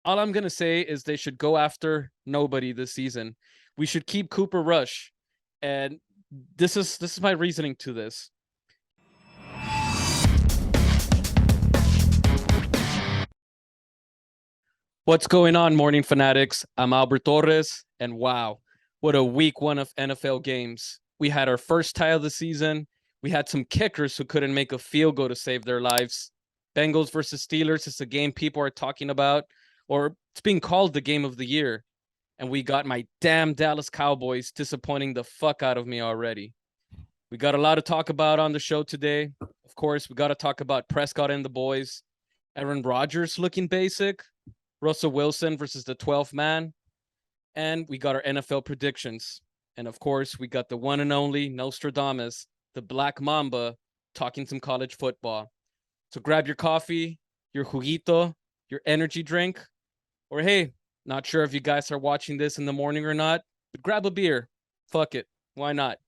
All I'm going to say is they should go after nobody this season. We should keep Cooper Rush. And this is my reasoning to this. What's going on, Morning Fanatics? I'm Albert Torres, and wow, what a week one of NFL games. We had our first tie of the season. We had some kickers who couldn't make a field goal to save their lives. Bengals versus Steelers is a game people are talking about, or it's being called the game of the year. And we got my damn Dallas Cowboys disappointing the fuck out of me already. We got a lot to talk about on the show today. Of course, we got to talk about Prescott and the boys. AaronRodgers looking basic. Russell Wilson versus the 12th man. And we got our NFL predictions. And of course, we got the one and only Nostradamus, the Blackmamba, talking some college football. So grab your coffee, your juguito, your energy drink, or hey, not sure if you guys are watching this in the morning or not, but grab a beer. Fuck it. Why not?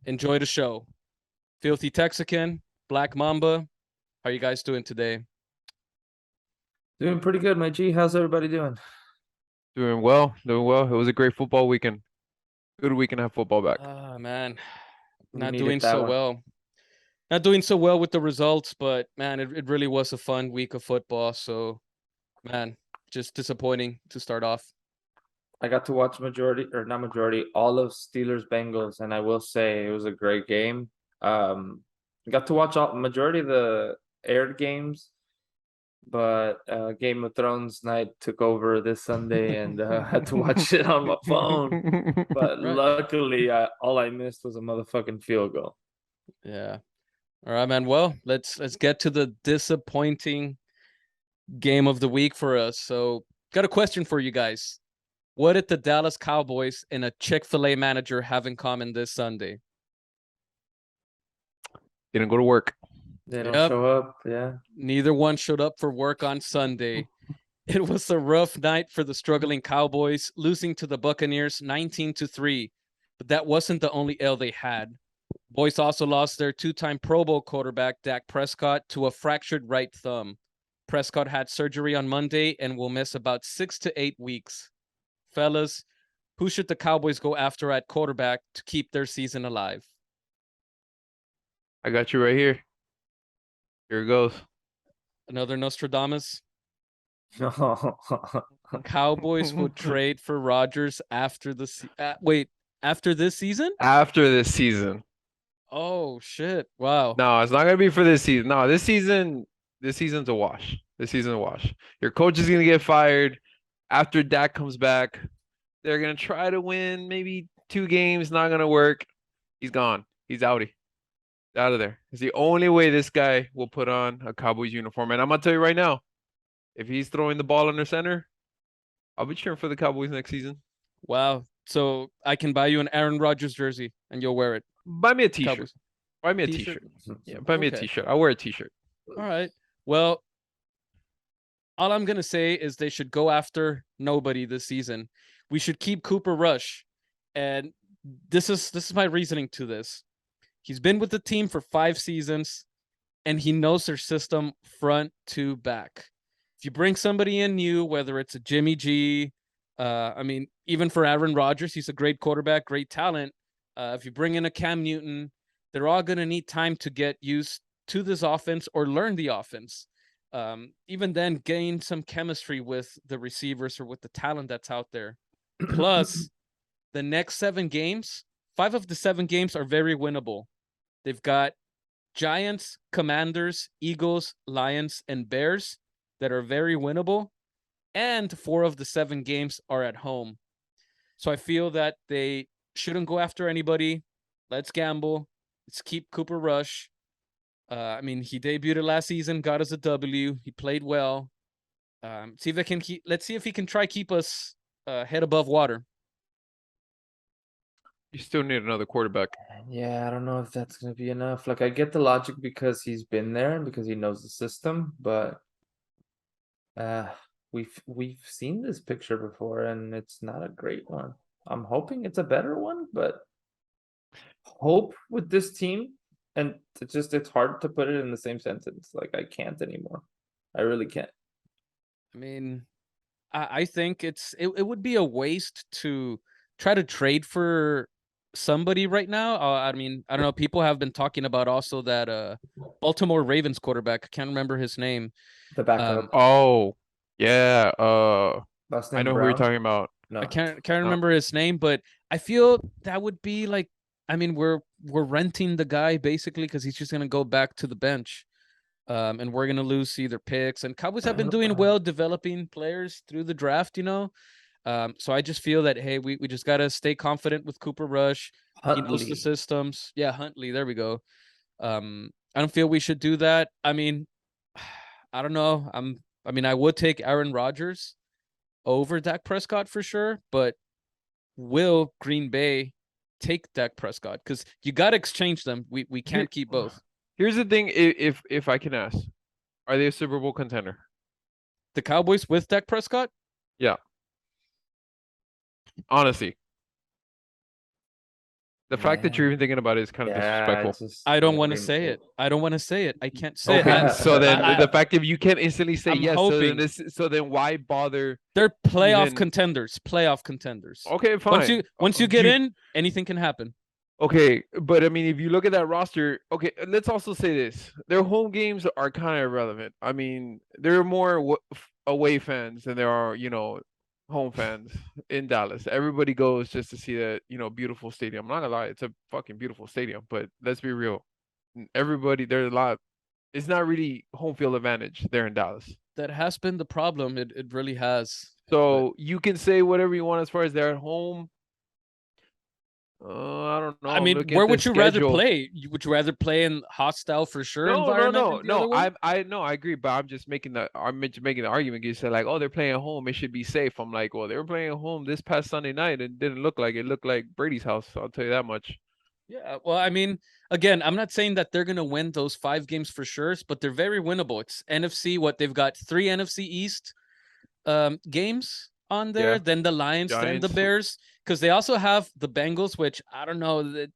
Enjoy the show. Filthy Texican, Black Mamba, how are you guys doing today? Doing pretty good, my G. How's everybody doing? Doing well, doing well. It was a great football weekend. Good weekend to have football back. Ah, man. We Not needed doing that so one. well. Not doing so well with the results, but man, it really was a fun week of football. So, man, just disappointing to start off. I got to watch all of Steelers Bengals, and I will say it was a great game. Got to watch majority of the aired games, but Game of Thrones night took over this Sunday, and had to watch it on my phone. But Right. luckily, all I missed was a motherfucking field goal. Yeah. All right, man. Well, let's get to the disappointing game of the week for us. So, got a question for you guys. What did the Dallas Cowboys and a Chick-fil-A manager have in common this Sunday? Didn't go to work. They don't Yep. show up. Yeah. Neither one showed up for work on Sunday. It was a rough night for the struggling Cowboys, losing to the Buccaneers 19-3. But that wasn't the only L they had. Boys also lost their two-time Pro Bowl quarterback Dak Prescott to a fractured right thumb. Prescott had surgery on Monday and will miss about 6 to 8 weeks. Fellas, who should the Cowboys go after at quarterback to keep their season alive? I got you right here. Here it goes. Another Nostradamus? No. Cowboys would trade for Rodgers after after this season? After this season. Oh shit. Wow. No, it's not gonna be for this season. No, this season's a wash. This season's a wash. Your coach is gonna get fired after Dak comes back. They're gonna try to win maybe 2 games, not gonna work. He's gone. He's outie. Out of there. It's the only way this guy will put on a Cowboys uniform. And I'm gonna tell you right now, if he's throwing the ball under center, I'll be cheering for the Cowboys next season. Wow. So I can buy you an AaronRodgers jersey and you'll wear it. Buy me a t-shirt. Cowboys. Buy me a T-shirt? t-shirt. Yeah, buy me a Okay. t-shirt. I'll wear a t-shirt. All right. Well, all I'm going to say is they should go after nobody this season. We should keep Cooper Rush. And this is my reasoning to this. He's been with the team for 5 seasons and he knows their system front to back. If you bring somebody in new, whether it's a Jimmy G, even for AaronRodgers, he's a great quarterback, great talent. If you bring in a Cam Newton, they're all going to need time to get used to this offense or learn the offense. Even then, gain some chemistry with the receivers or with the talent that's out there. Plus, the next 7 games, 5 of the 7 games are very winnable. They've got Giants, Commanders, Eagles, Lions, and Bears that are very winnable. And 4 of the 7 games are at home. So I feel that they shouldn't go after anybody. Let's gamble. Let's keep Cooper Rush. He debuted last season, got us a W. He played well. Let's see if he can try keep us head above water. You still need another quarterback. Yeah, I don't know if that's gonna be enough. Like, I get the logic because he's been there and because he knows the system, but we've seen this picture before and it's not a great one. I'm hoping it's a better one, but hope with this team, and it's hard to put it in the same sentence. Like, I can't anymore. I really can't. I mean, I think it would be a waste to try to trade for somebody right now. I mean, I don't know. People have been talking about also that Baltimore Ravens quarterback. I can't remember his name. The backup. Oh, yeah. Last I name know who you're Brown. talking about. No. I can't No. remember his name, but I feel that would be like, I mean, we're renting the guy basically because he's just gonna go back to the bench. And we're gonna lose either picks. And Cowboys have been doing well developing players through the draft, you know. So I just feel that hey, we just gotta stay confident with Cooper Rush. He knows the Huntley. systems. Yeah, Huntley. There we go. I don't feel we should do that. I mean, I don't know. I mean, I would take AaronRodgers over Dak Prescott for sure, but will Green Bay take Dak Prescott? Because you gotta exchange them. We can't keep both. Here's the thing, if I can ask, are they a Super Bowl contender? The Cowboys with Dak Prescott? Yeah. Honestly. The fact that you're even thinking about it is kind of disrespectful. I don't want to say it. I don't want to say it. I can't say Okay, it. so then the fact that you can't instantly say I'm yes, hoping. so then why bother? They're playoff even- contenders. Playoff contenders. Okay, fine. Once you get in, anything can happen. Okay, but I mean, if you look at that roster, okay, let's also say this: their home games are kind of irrelevant. I mean, there are more away fans than there are, home fans in Dallas. Everybody goes just to see that, beautiful stadium. I'm not gonna lie, it's a fucking beautiful stadium, but let's be real. Everybody, there's a lot. It's not really home field advantage there in Dallas. That has been the problem. It really has. So you can say whatever you want as far as they're at home. I don't know. I mean, where would you rather play? Would you rather play in hostile for sure environment? No. I agree, but I'm just making the argument. You said like, oh, they're playing at home, it should be safe. I'm like, well, they were playing at home this past Sunday night, and it didn't look like it. Looked like Brady's house. I'll tell you that much. Yeah, well, I mean, again, I'm not saying that they're gonna win those 5 games for sure, but they're very winnable. It's NFC. What they've got 3 NFC East games on there, then the Lions, then the Bears, because they also have the Bengals, which I don't know that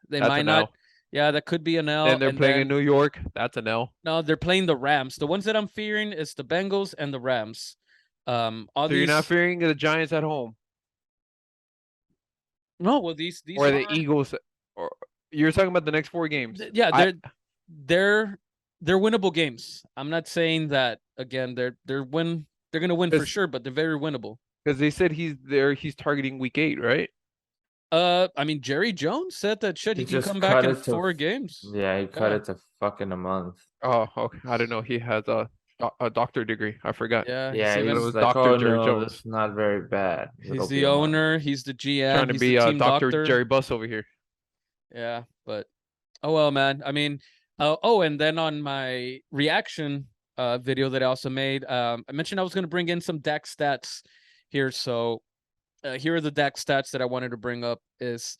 they might not. Yeah, that could be an L. And they're playing in New York. That's an L. No, they're playing the Rams. The ones that I'm fearing is the Bengals and the Rams. So you're not fearing the Giants at home? No, well these or the Eagles, or you're talking about the next 4 games. Yeah, they're winnable games. I'm not saying that again. They're gonna win for sure, but they're very winnable. Because they said he's targeting week 8, right? I mean, Jerry Jones said that he can come back in 4 games. Yeah, he cut it to fucking a month. Oh, okay. I don't know. He has a doctor degree. I forgot. Yeah, he was like, Dr. Jerry Jones. That's not very bad. He's the owner. He's the GM. Trying to be Dr. Jerry Buss over here. Yeah, but oh well, man. I mean, and then on my reaction video that I also made, I mentioned I was going to bring in some Dak stats here. So here are the Dak stats that I wanted to bring up. Is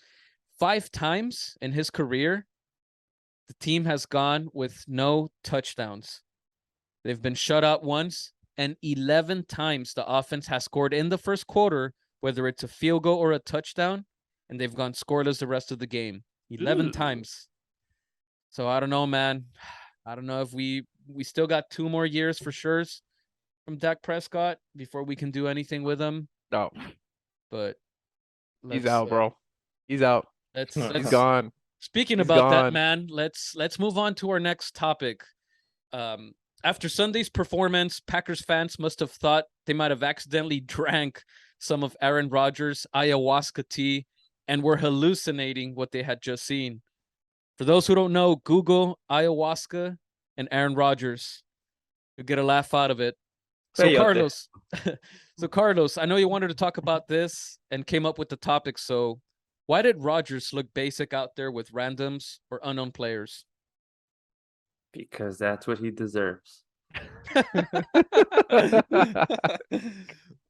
5 times in his career, the team has gone with no touchdowns. They've been shut out once, and 11 times the offense has scored in the first quarter, whether it's a field goal or a touchdown, and they've gone scoreless the rest of the game. 11 times. So I don't know, man. I don't know if we still got 2 more years for sure from Dak Prescott before we can do anything with him. No. But he's out, bro. He's out. He's gone. Speaking about that, man, let's move on to our next topic. After Sunday's performance, Packers fans must have thought they might have accidentally drank some of AaronRodgers' ayahuasca tea and were hallucinating what they had just seen. For those who don't know, Google ayahuasca and AaronRodgers. You'll get a laugh out of it. So Carlos, I know you wanted to talk about this and came up with the topic. So why did Rodgers look basic out there with randoms or unknown players? Because that's what he deserves.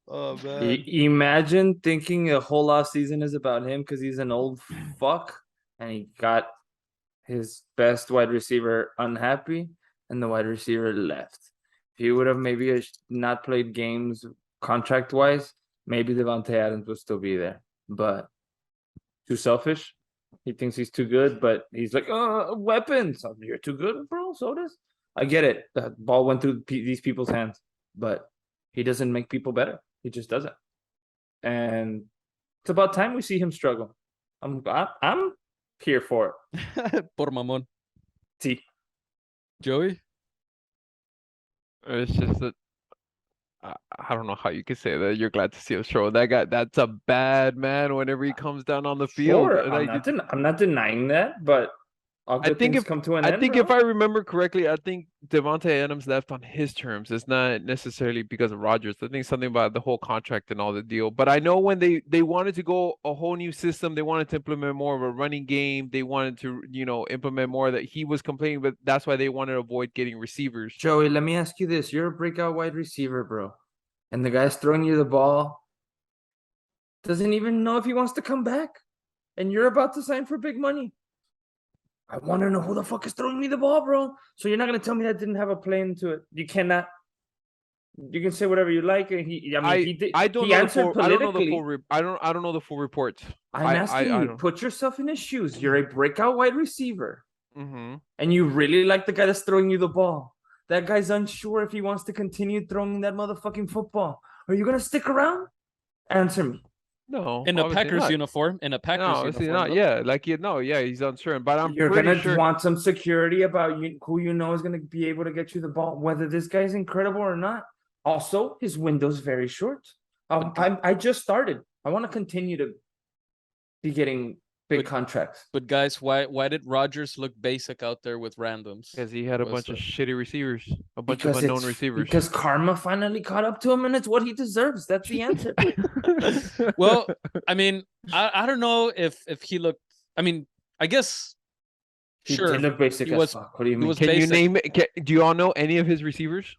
Oh man! Imagine thinking a whole off season is about him because he's an old fuck and he got his best wide receiver unhappy and the wide receiver left. If he would have maybe not played games contract wise, maybe Devontae Adams would still be there. But too selfish. He thinks he's too good, but he's like, weapons. You're too good, bro. So does. I get it. The ball went through these people's hands, but he doesn't make people better. He just doesn't. And it's about time we see him struggle. I'm here for it. Por mamón. See. Joey? It's just that I don't know how you could say that. You're glad to see him struggle. That guy, that's a bad man whenever he comes down on the field. Sure, Like, I'm not denying that, but all good things come to an end. I think if I remember correctly, I think Devontae Adams left on his terms. It's not necessarily because of Rodgers. I think something about the whole contract and all the deal. But I know when they wanted to go a whole new system, they wanted to implement more of a running game. They wanted to, implement more that he was complaining, but that's why they wanted to avoid getting receivers. Joey, let me ask you this. You're a breakout wide receiver, bro. And the guy's throwing you the ball. Doesn't even know if he wants to come back. And you're about to sign for big money. I want to know who the fuck is throwing me the ball, bro. So you're not going to tell me that didn't have a play into it. You cannot. You can say whatever you like. And he did. I don't he know answered I don't know the politically. full. I don't know the full reports. I'm asking you, put yourself in his shoes. You're a breakout wide receiver. Mm-hmm. And you really like the guy that's throwing you the ball. That guy's unsure if he wants to continue throwing that motherfucking football. Are you going to stick around? Answer me. No, In a Packers not. uniform. In a Packers No, uniform. not. Yeah, he's uncertain. But You're pretty gonna sure want some security about who you know is gonna be able to get you the ball, whether this guy's incredible or not. Also, his window's very short. I just started. I want to continue to be getting big contracts. But guys, why did Rodgers look basic out there with randoms? because he had a bunch of shitty receivers, a bunch of unknown receivers. Because karma finally caught up to him, and it's what he deserves. That's the answer. Well, I mean, I don't know if he looked. I mean, I guess. He Sure, did look basic he as was- fuck. What do you mean? was Can you basic. name it? Do you all know any of his receivers?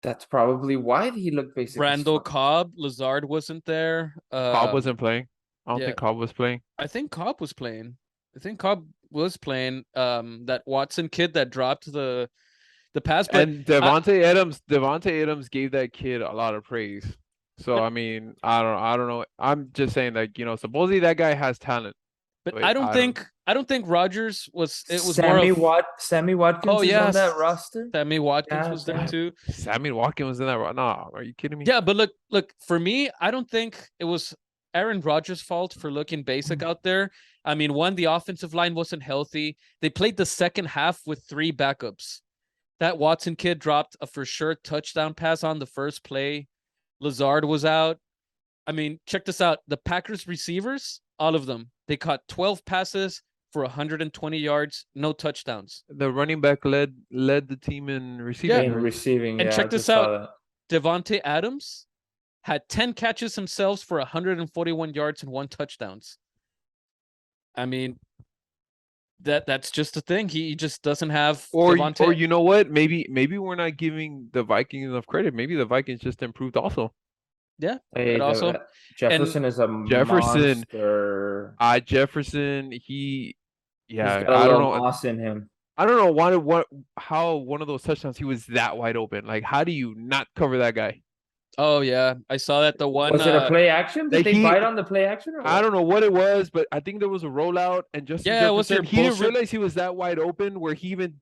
That's probably why he looked basic. as Randall fuck. Cobb, Lazard wasn't there. Cobb wasn't playing. I don't yeah. think Cobb was playing. I think Cobb was playing. That Watson kid that dropped the pass, but And Devontae Adams gave that kid a lot of praise. So I mean, I don't know. I'm just saying that supposedly that guy has talent. but Wait, I don't think Rodgers was. It was Sammy more of Sammy Watkins Oh, is yes. on that roster. Sammy Watkins Yeah, was there damn. too. Sammy Watkins was in that. No, are you kidding me? Yeah, but look, for me, I don't think it was Aaron Rodgers' fault for looking basic out there. I mean, one, the offensive line wasn't healthy. They played the second half with 3 backups. That Watson kid dropped a for sure touchdown pass on the first play. Lazard was out. I mean, check this out. The Packers receivers, all of them, they caught 12 passes for 120 yards, no touchdowns. The running back led the team in receiving. Yeah. In yards. receiving, And yeah, check I this just saw out. that. Devontae Adams had 10 catches himself for 141 yards and 1 touchdowns. I mean, that's just the thing. He just doesn't have Or Devontae. you know what? Maybe we're not giving the Vikings enough credit. Maybe the Vikings just improved also. Yeah, Hey, but also Jefferson is a Jefferson, monster. Jefferson, He's yeah, got a I don't little know. moss in him. I don't know how one of those touchdowns he was that wide open. Like, how do you not cover that guy? Oh yeah, I saw that. The one Was it a play action? Did they bite on the play action? Or I what? don't know what it was, but I think there was a rollout, and Justin Yeah, it was Jefferson, your he didn't bullshit- realize he was that wide open. Where he even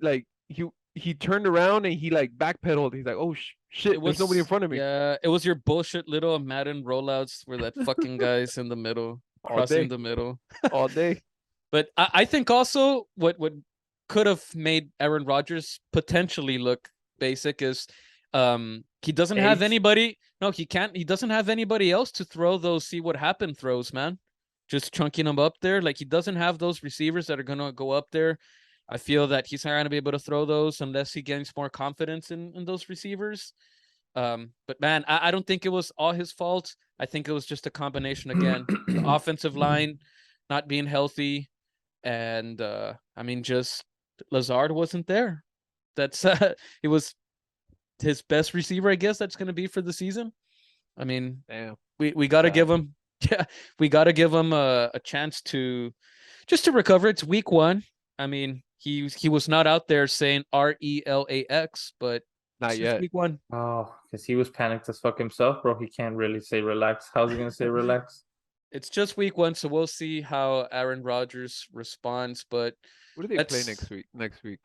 he turned around and he backpedaled. He's like, oh shit, there's nobody in front of me. Yeah, it was your bullshit little Madden rollouts where that fucking guy's in the middle, crossing the middle. all day. But I think also what could have made Aaron Rodgers potentially look basic is he doesn't have Eight. anybody. No, he can't. He doesn't have anybody else to throw those see what happened throws, man. Just chunking them up there. Like he doesn't have those receivers that are gonna go up there. I feel that he's not gonna be able to throw those unless he gains more confidence in those receivers. But man, I don't think it was all his fault. I think it was just a combination again. The offensive line not being healthy, and I mean, just Lazard wasn't there. That's it was his best receiver, I guess. That's going to be for the season. I mean, Damn. we got to give him, we got to give him a chance to recover. It's week 1. I mean, he was not out there saying RELAX, but Not it's just yet. week 1. Oh, because he was panicked as fuck himself, bro. He can't really say relax. How's he gonna say relax? It's just week 1, so we'll see how Aaron Rodgers responds. But What do they play Let's- next week?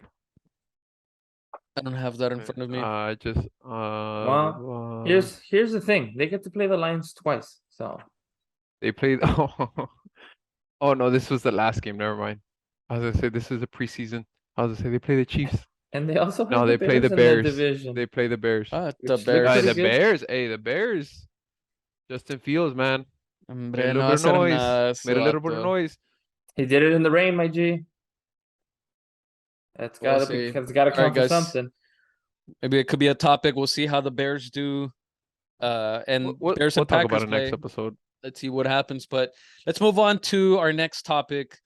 I don't have that in Okay. front of me. I just Well, here's the thing. They get to play the Lions twice. So they played. Oh no, this was the last game. Never mind. I was gonna say this is the preseason. I was gonna say they play the Chiefs. and they also No, have the they play the Bears in the Bears. division. They play the Bears. The Which look Bears. pretty The good. Bears. Hey, the Bears. Justin Fields, man. Made Hombre, a little no bit of hacer noise. nada ese Made a little bit of vato. noise. He did it in the rain, my G. That's We'll gotta see. it's gotta All count right, for guys. something. Maybe it could be a topic. We'll see how the Bears do. And Bears We'll and talk Packers about it next play. episode. Let's see what happens. But let's move on to our next topic.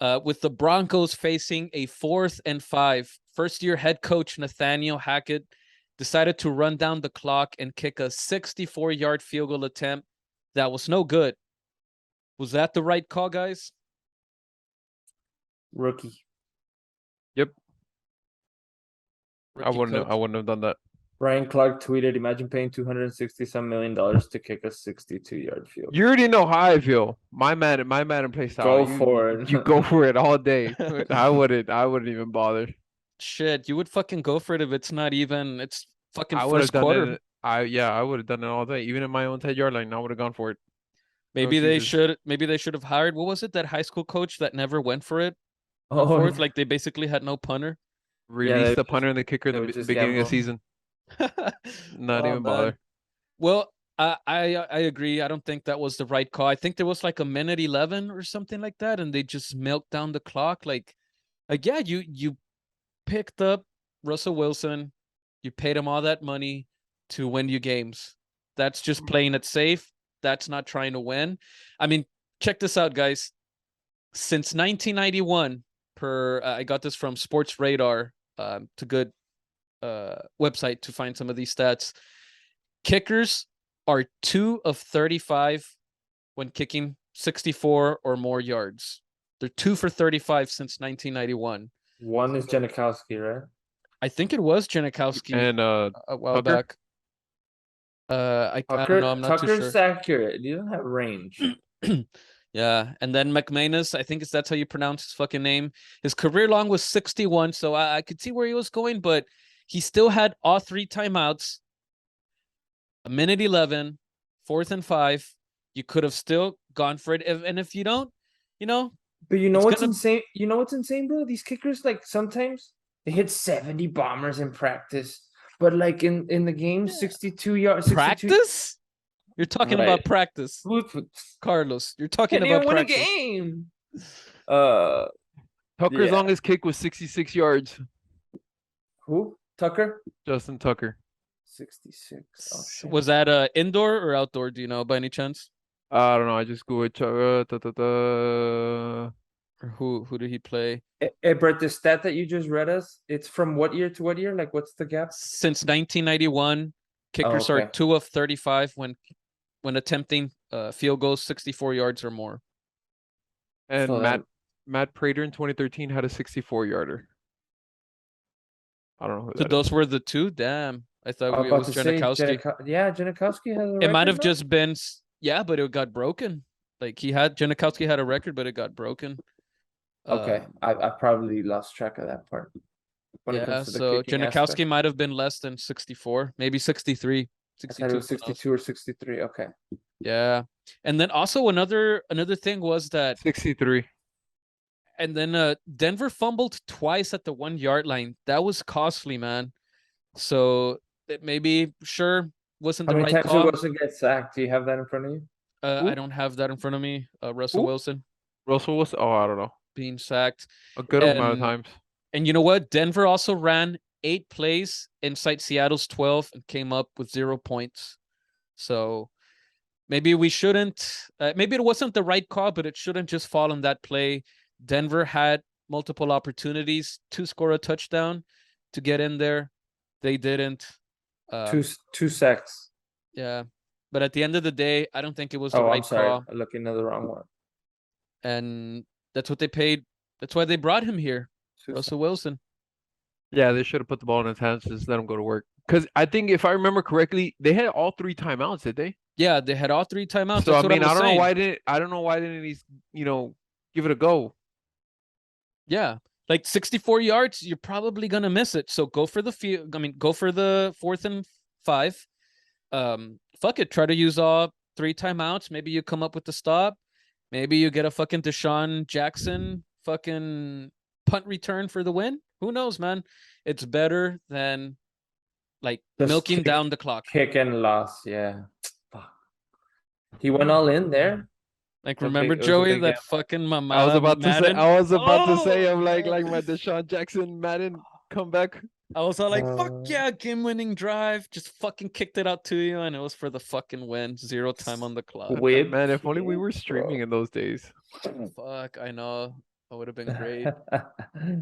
With the Broncos facing a 4th and 5, first-year head coach Nathaniel Hackett decided to run down the clock and kick a 64-yard field goal attempt that was no good. Was that the right call, guys? Rookie. Yep. I Rookie coach. wouldn't have done that. Ryan Clark tweeted, "Imagine paying $260 million to kick a 62-yard field." You already know how I feel. My man play style. Go for it. You go for it all day. I wouldn't even bother. Shit, you would fucking go for it if it's not even. It's fucking I would have first done quarter. it. I would have done it all day. Even in my own 10-yard line, I would have gone for it. Maybe Oh, they Jesus. should. Maybe they should have hired. What was it? That high school coach that never went for it on Oh, fourth. Like they basically had no punter. Release they the would punter and the kicker they in would the just beginning of the gamble. season. Not Oh, even man. bother. Well, I agree. I don't think that was the right call. I think there was like a minute 11 or something like that, and they just milked down the clock. Like yeah, you picked up Russell Wilson, you paid him all that money to win you games. That's just playing it safe. That's not trying to win. I mean, check this out, guys. Since 1991, I got this from Sports Radar. It's a good website to find some of these stats. Kickers are 2 of 35 when kicking 64 or more yards. They're 2 for 35 since 1991. One is Janikowski, right? I think it was Janikowski And a while Tucker? back. I don't know. I'm not Tucker's too sure. accurate. He doesn't have range. Yeah, and then McManus, I think that's how you pronounce his fucking name. His career long was 61, so I could see where he was going, but he still had all 3 timeouts. A minute 11, 4th and 5. You could have still gone for it, and if you don't, But you know It's what's gonna- insane? You know what's insane, bro? These kickers, like sometimes they hit 70 bombers in practice, but like in the game, 62 yards. 62 practice. You're talking about Right. practice, Carlos. You're talking Can't about even win practice. a game. Tucker's Yeah. longest kick was 66 yards. Who? Tucker? Justin Tucker. 66. Oh, shit. Was that indoor or outdoor? Do you know by any chance? I don't know. I just go with Or who did he play? Brett, the stat that you just read us, it's from what year to what year? Like, what's the gap? Since 1991, kickers are okay. 2 of 35 when attempting field goals 64 yards or more. And So Matt Prater in 2013 had a 64-yarder. I don't know who So that is. those were the 2. Damn, I thought I was it about was to say Janikowski. yeah, Janikowski has a It might record have now? just been, yeah, but it got broken. Like Janikowski had a record, but it got broken. Okay, I probably lost track of that part. When it Yeah, comes to the so kicking Janikowski aspect. might have been less than 64, maybe 63. I thought 62, it was who knows? 62 or 63. Okay. Yeah. And then also another thing was that 63. and then Denver fumbled twice at the 1-yard line. That was costly, man. So it maybe wasn't How the many right times call. did Wilson get sacked? Do you have that in front of you? I don't have that in front of me. Russell Who? Wilson Russell was. Oh, I don't know. being sacked. A good amount of And- times. And you know what? Denver also ran 8 plays inside Seattle's 12 and came up with 0 points. So maybe we shouldn't. Maybe it wasn't the right call, but it shouldn't just fall on that play. Denver had multiple opportunities to score a touchdown to get in there. They didn't. Two sacks. Yeah. But at the end of the day, I don't think it was the Oh, right I'm sorry. call. I'm looking at the wrong one. And that's what they paid. That's why they brought him here, Two Russell Wilson. Yeah, they should have put the ball in his hands. Just let him go to work. Because I think if I remember correctly, they had all 3 timeouts, did they? Yeah, they had all 3 timeouts. So That's I what mean, was saying. I don't know why didn't he, give it a go? Yeah, like 64 yards, you're probably gonna miss it. So go for the field. I mean, go for the 4th and 5. Fuck it. Try to use all 3 timeouts. Maybe you come up with the stop. Maybe you get a fucking Deshaun Jackson fucking punt return for the win. Who knows, man? It's better than like Just milking down the clock. Kick and loss. Yeah. Fuck. He went all in there. Like, It was a remember big- it was a Joey, big that gamble. fucking Mamada I was about to say. Madden? I was about to say. Oh, I'm like man. my Deshaun Jackson Madden comeback. I was all like, fuck Uh, yeah, game-winning drive. Just fucking kicked it out to you, and it was for the fucking win. 0 time on the clock. Whip Man, if only we kick, were streaming bro. in those days. Fuck, I know. That would have been great.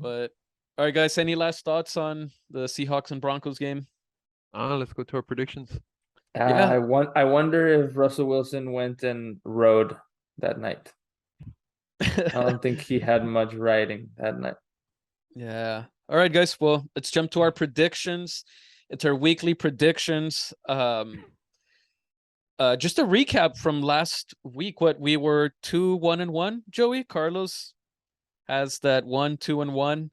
But all right, guys, any last thoughts on the Seahawks and Broncos game? Let's go to our predictions. Yeah. I wonder if Russell Wilson went and rode that night. I don't think he had much riding that night. Yeah. All right, guys. Well, let's jump to our predictions. It's our weekly predictions. Just a recap from last week. What we were 2-1-1. Joey Carlos has that 1-2-1.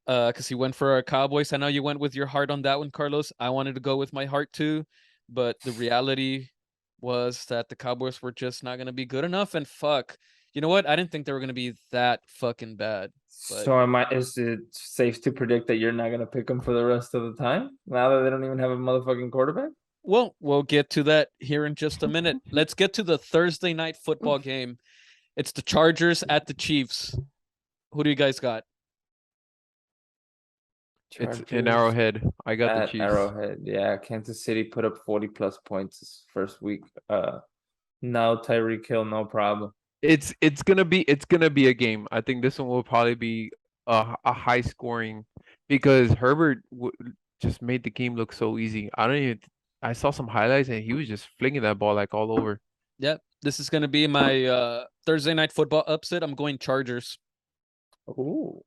Because he went for our Cowboys. I know you went with your heart on that one, Carlos. I wanted to go with my heart too, but the reality was that the Cowboys were just not gonna be good enough. And fuck, you know what? I didn't think they were gonna be that fucking bad. But So is it safe to predict that you're not gonna pick him for the rest of the time? Now that they don't even have a motherfucking quarterback? well, we'll get to that here in just a minute. Let's get to the Thursday night football game. It's the Chargers at the Chiefs. Who do you guys got? It's in Chargers Arrowhead. I got the at Chiefs. Arrowhead. Yeah, Kansas City put up 40+ points this first week. Now Tyreek Hill, no problem. It's gonna be a game. I think this one will probably be a high scoring because Herbert just made the game look so easy. I saw some highlights and he was just flinging that ball like all over. Yep, this is gonna be my Thursday night football upset. I'm going Chargers. Ooh.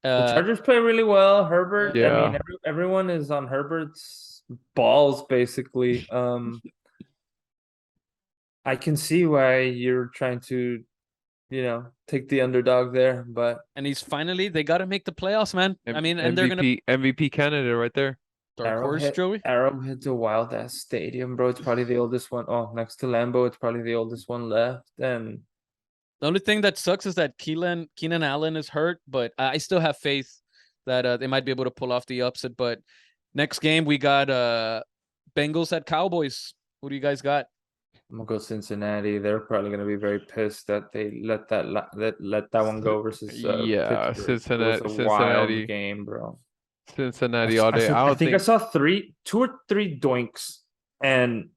The Chargers play really well. Herbert, I Yeah. mean, everyone is on Herbert's balls, basically. I can see why you're trying to, take the underdog there, but and he's finally, they got to make the playoffs, man. I mean, and they're gonna MVP candidate right there. dark horse, Joey. Arrowhead's a wild ass stadium, bro. It's probably the oldest one. Oh, next to Lambeau, it's probably the oldest one left. And The only thing that sucks is that Keenan Allen is hurt, but I still have faith that they might be able to pull off the upset. But next game we got Bengals at Cowboys. Who do you guys got? I'm gonna go Cincinnati. They're probably gonna be very pissed that they let that one go versus Yeah, Pittsburgh. It was a Cincinnati. wild game, bro. Cincinnati all day. I think I saw 2 or 3 doinks, and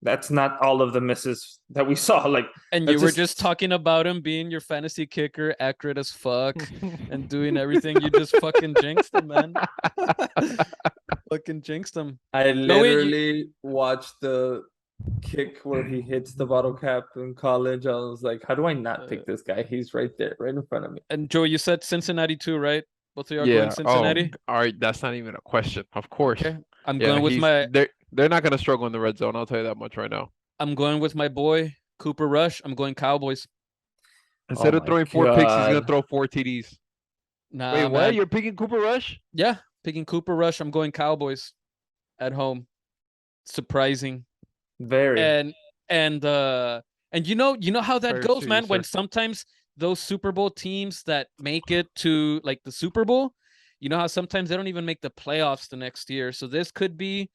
that's not all of the misses that we saw. Like, And you were just talking about him being your fantasy kicker, accurate as fuck, and doing everything. You just fucking jinxed him, man. Fucking jinxed him. I literally watched the kick where he hits the bottle cap in college. I was like, how do I not pick this guy? He's right there, right in front of me. And Joe, you said Cincinnati too, right? Both of you are Yeah. going Cincinnati? Oh, all right. That's not even a question. Of course. Okay. I'm Yeah, going with my they're not gonna struggle in the red zone. I'll tell you that much right now. I'm going with my boy Cooper Rush. I'm going Cowboys. Instead of my throwing 4 picks, he's gonna God. throw 4 TDs. Nah, Wait, what? man. You're picking Cooper Rush? Yeah, picking Cooper Rush. I'm going Cowboys at home. Surprising. Very. And you know how that Very goes, man. serious, When sir. sometimes those Super Bowl teams that make it to like the Super Bowl, you know how sometimes they don't even make the playoffs the next year. So this could be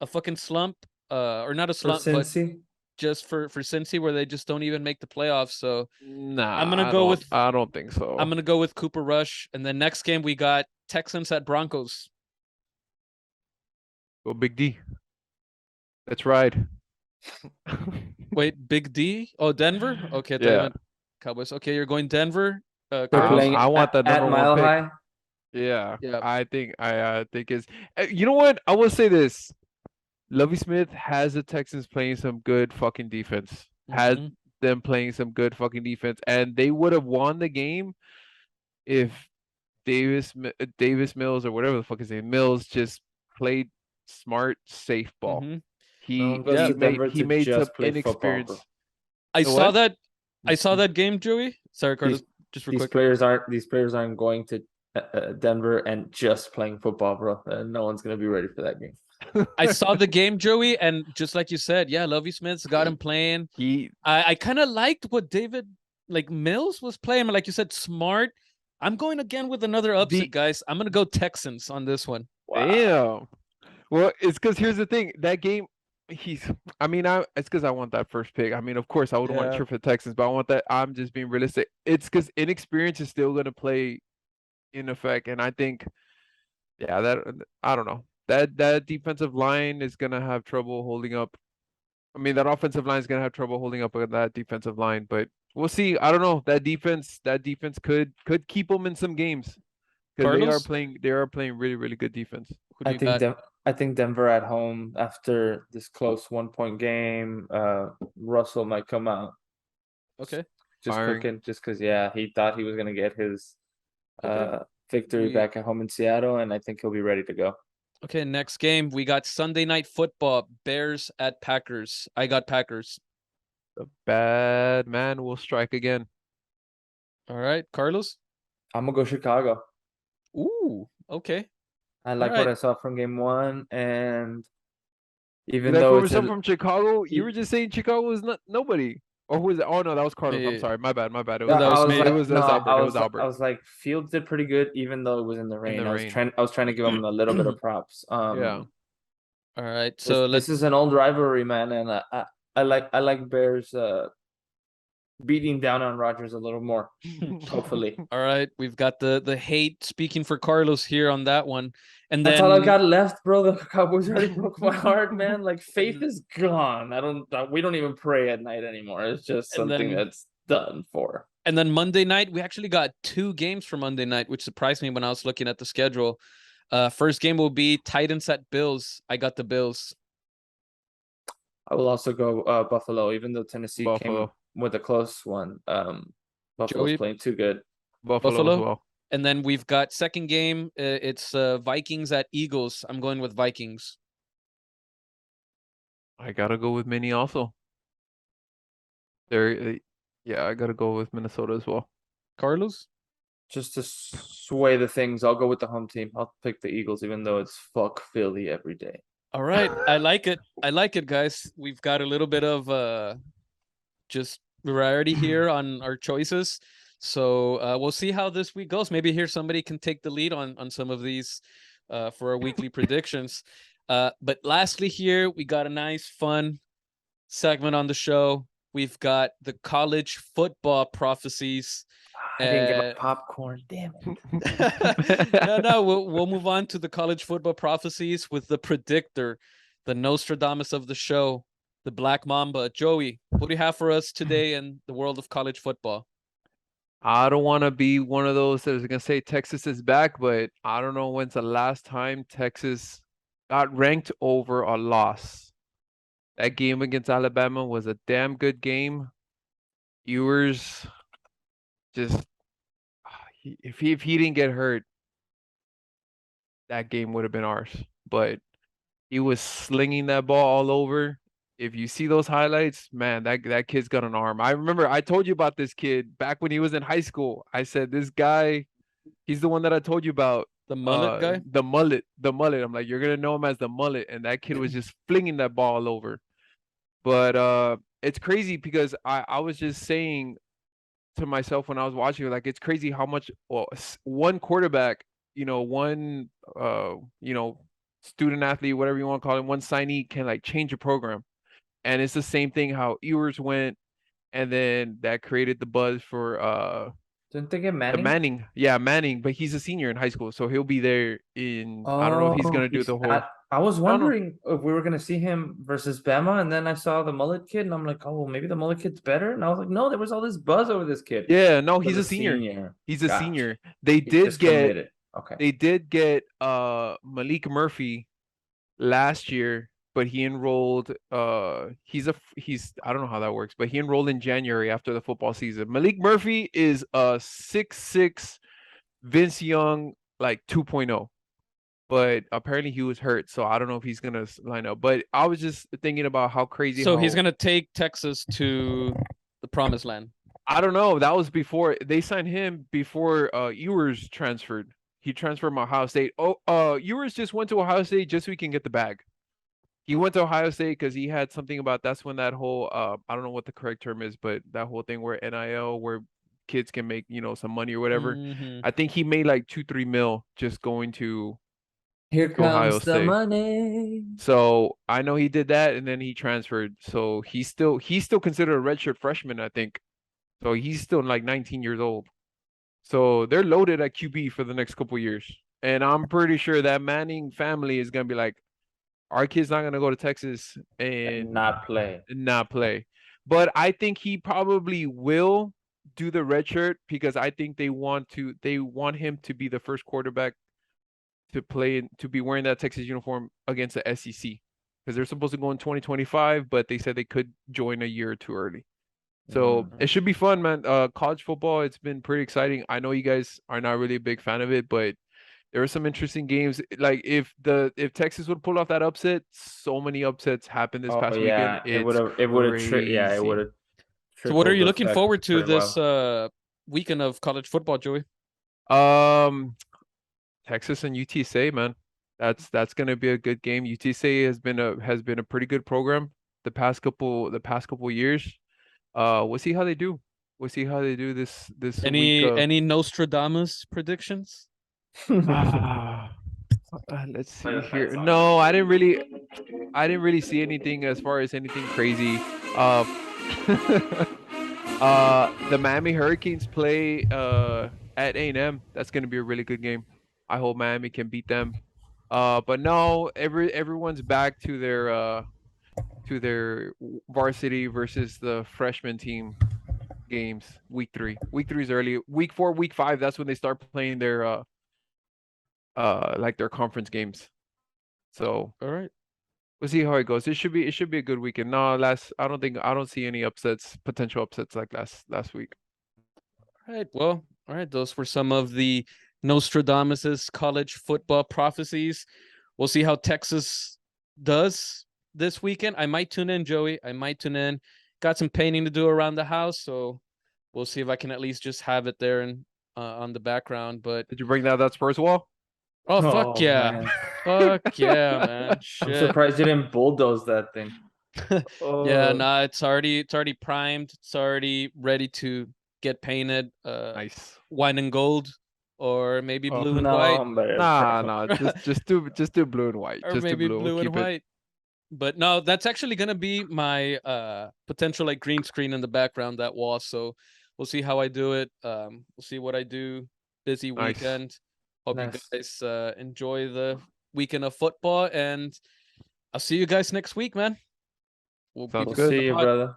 a fucking slump, or not a For slump, but Cincy, just for Cincy, where they just don't even make the playoffs. So Nah, I'm gonna go with I don't think so. I'm gonna go with Cooper Rush. And then next game we got Texans at Broncos. Go Big D. Let's ride. Wait, Big D? Oh, Denver? Okay, I thought you Yeah. meant Cowboys. Okay, you're going Denver. they're Curtis? playing I want that at number 1 Mile pick. High. Yeah. Yeah. I think it's you know what? I will say this. Lovie Smith has the Texans playing some good fucking defense. Has Mhm. them playing some good fucking defense, and they would have won the game if Davis Mills or whatever the fuck his name Mills just played smart, safe ball. Mhm. He goes to Denver he to made some just play football, inexperience. bro. I The saw what? that. I saw that game, Joey. Sorry, Carlos. Just real these quick. players aren't going to Denver and just playing football, bro. No one's gonna be ready for that game. I saw the game, Joey, and just like you said, yeah, Lovie Smith's got him playing. I kind of liked what David Mills was playing. Like you said, smart. I'm going again with another upset, guys. I'm gonna go Texans on this one. Wow. Damn. Well, it's because here's the thing. That game, it's because I want that first pick. I mean, of course, I would want to cheer for the Texans, but I want that. I'm just being realistic. It's because inexperience is still going to play in effect, and I think, that I don't know. That defensive line is going to have trouble holding up. I mean, that offensive line is going to have trouble holding up with that defensive line, but we'll see. I don't know. That defense could keep them in some games because they are playing really, really good defense. I think Denver at home after this close 1-point game. Russell might come out. Okay. Just cooking, just because he thought he was gonna get his victory back at home in Seattle, and I think he'll be ready to go. Okay, next game we got Sunday Night Football, Bears at Packers. I got Packers. The bad man will strike again. All right, Carlos. I'm gonna go Chicago. Ooh, okay. I like what I saw from game 1, and even That's though it's from Chicago, you were just saying Chicago was not nobody. Or who was it? Oh no, that was Carlos. I'm sorry, my bad. It was Albert. I was like, Fields did pretty good, even though it was in the rain. I was trying to give him a little bit of props. Yeah. All right, so this is an old rivalry, man, and I like Bears beating down on Rodgers a little more, hopefully. All right, we've got the hate speaking for Carlos here on that one, and that's all I got left, bro. The Cowboys already broke my heart, man. Like, faith is gone. We don't even pray at night anymore. It's just something that's done for. And then Monday night, we actually got 2 games for Monday night, which surprised me when I was looking at the schedule. First game will be Titans at Bills. I got the Bills. I will also go Buffalo, even though Tennessee came with a close one. Buffalo's playing too good. Buffalo as well. And then we've got second game. It's Vikings at Eagles. I'm going with Vikings. I gotta go with Minnie also. I gotta go with Minnesota as well. Carlos? Just to sway the things, I'll go with the home team. I'll pick the Eagles, even though it's fuck Philly every day. All right. I like it, guys. We've got a little bit of just variety here on our choices. So we'll see how this week goes. Maybe here somebody can take the lead on some of these for our weekly predictions. But lastly here, we got a nice, fun segment on the show. We've got the college football prophecies. I didn't get my popcorn. Damn it. No, we'll move on to the college football prophecies with the predictor, the Nostradamus of the show, the Blackmamba. Joey, what do you have for us today in the world of college football? I don't want to be one of those that is going to say Texas is back, but I don't know when's the last time Texas got ranked over a loss. That game against Alabama was a damn good game. Ewers just, if he didn't get hurt, that game would have been ours. But he was slinging that ball all over. If you see those highlights, man, that kid's got an arm. I remember I told you about this kid back when he was in high school. I said, this guy, he's the one that I told you about. The mullet guy? The mullet. I'm like, you're going to know him as the mullet. And that kid was just flinging that ball all over. But it's crazy because I was just saying to myself when I was watching, like, it's crazy how much one quarterback, one student athlete, whatever you want to call him, one signee can like change a program. And it's the same thing how Ewers went, and then that created the buzz for didn't they get Manning? Manning. Yeah, Manning, but he's a senior in high school, so he'll be there in I don't know if he's gonna do the whole. I was wondering if we were gonna see him versus Bama, and then I saw the mullet kid, and I'm like, oh, well, maybe the mullet kid's better. And I was like, no, there was all this buzz over this kid. Yeah, no, he's a senior. He's a senior. They did get Malik Murphy last year, but he enrolled he's I don't know how that works, but he enrolled in January after the football season. Malik Murphy is a 6'6" Vince Young like 2.0. But apparently he was hurt, so I don't know if he's gonna line up. But I was just thinking about how crazy. So he's gonna take Texas to the promised land. I don't know. That was before they signed him before Ewers transferred. He transferred from Ohio State. Oh, Ewers just went to Ohio State just so he can get the bag. He went to Ohio State because he had something about that's when that whole I don't know what the correct term is, but that whole thing where NIL where kids can make, some money or whatever. Mhm. I think he made like 2-3 mil just going to Here Ohio comes the State. money. So I know he did that and then he transferred. So he's still considered a redshirt freshman, I think. So he's still like 19 years old. So they're loaded at QB for the next couple years. And I'm pretty sure that Manning family is gonna be like, our kid's not gonna go to Texas and Not play. not play. But I think he probably will do the red shirt because I think they want him to be the first quarterback to play to be wearing that Texas uniform against the SEC. Because they're supposed to go in 2025, but they said they could join a year or two early. So it should be fun, man. College football, it's been pretty exciting. I know you guys are not really a big fan of it, but there are some interesting games. Like if Texas would pull off that upset, so many upsets happened this past weekend. It would have it would have So what are you looking forward to this weekend of college football, Joey? Texas and UTSA, man. That's gonna be a good game. UTSA has been a pretty good program the past couple years. We'll see how they do. We'll see how they do this week. Any Nostradamus predictions? Let's see here. No, I didn't really see anything as far as anything crazy. The Miami Hurricanes play at A&M. That's gonna be a really good game. I hope Miami can beat them. But no, everyone's back to their varsity versus the freshman team games. Week 3 is early. Week 4, week 5, that's when they start playing their like their conference games. So all right, we'll see how it goes. It should be a good weekend. No, I don't see any potential upsets like last week. all right. Well, all right. Those were some of the Nostradamus's college football prophecies. We'll see how Texas does this weekend. I might tune in, Joey. I might tune in. Got some painting to do around the house, so we'll see if I can at least just have it there and on the background. But did you bring that Spurs wall? Oh fuck yeah, man. fuck yeah, man! Shit. I'm surprised you didn't bulldoze that thing. Yeah, nah, it's already primed. It's already ready to get painted. Nice. Wine and gold, or maybe blue and no, white. Nah, just do blue and white. Or just maybe blue. blue and white. But no, that's actually gonna be my potential like green screen in the background, that wall. So we'll see how I do it. We'll see what I do. Busy weekend. Hope you guys enjoy the weekend of football, and I'll see you guys next week, man. We'll see you, brother.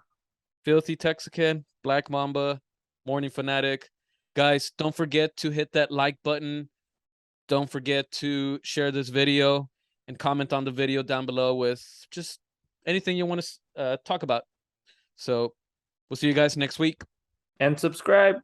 Filthy Texican, Blackmamba, Morning Fanatic. Guys, don't forget to hit that like button. Don't forget to share this video and comment on the video down below with just anything you want to talk about. So we'll see you guys next week. And subscribe.